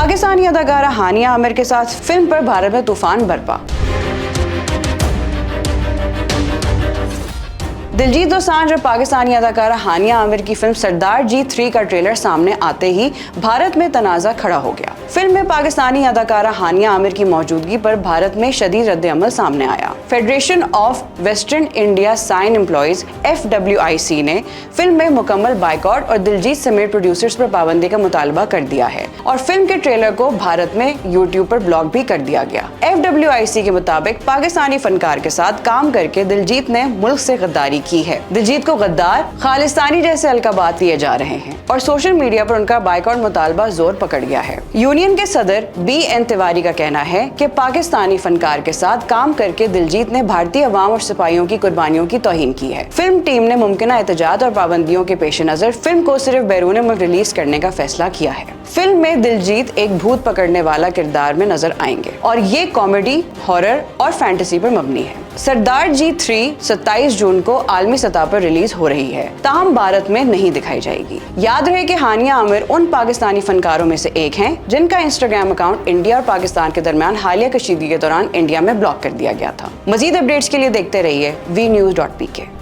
पाकिस्तानी अदाकारा हानिया आमिर के साथ फिल्म पर भारत में तूफान बरपा। दिलजीत दोसांझ और पाकिस्तानी अदाकारा हानिया आमिर की फिल्म सरदार जी 3 का ट्रेलर सामने आते ही भारत में तनाज़ा खड़ा हो गया। फिल्म में पाकिस्तानी अदाकारा हानिया आमिर की मौजूदगी पर भारत में शदीद रद्द-ए-अमल सामने आया। Federation of western India cine employees FWIC ने फिल्म में मुकम्मल बाइकआउट और दिलजीत समेत प्रोड्यूसर्स पर पाबंदी का मुतालबा कर दिया है और फिल्म के ट्रेलर को भारत में YouTube पर ब्लॉक भी कर दिया गया। FWIC के मुताबिक पाकिस्तानी फनकार के साथ काम करके दिलजीत ने मुल्क से गद्दारी की है। दिलजीत को गद्दार, खालिस्तानी जैसे अलकाबात दिए जा रहे हैं और सोशल मीडिया पर उनका बाइकआउट मुतालबा जोर पकड़ गया है। यूनियन के सदर BN तिवारी का कहना है कि पाकिस्तानी फनकार के साथ काम करके दिलजीत ने भारतीय अवाम और सिपाहियों की कुर्बानियों की तौहीन की है। फिल्म टीम ने मुमकिन एहतजाज और पाबंदियों के पेश नजर फिल्म को सिर्फ बैरून मुल्क रिलीज करने का फैसला किया है। फिल्म में दिलजीत एक भूत पकड़ने वाला किरदार में नजर आएंगे और ये कॉमेडी, हॉरर और फैंटेसी पर मबनी है। सरदार जी 3 27 जून को आलमी सतह पर रिलीज हो रही है, ताहम भारत में नहीं दिखाई जाएगी। याद रहे कि हानिया आमिर उन पाकिस्तानी फनकारों में से एक हैं जिनका इंस्टाग्राम अकाउंट इंडिया और पाकिस्तान के दरमियान हालिया कशीदगी के दौरान इंडिया में ब्लॉक कर दिया गया था। मजीद अपडेट्स के लिए देखते रहिए vnews.pk।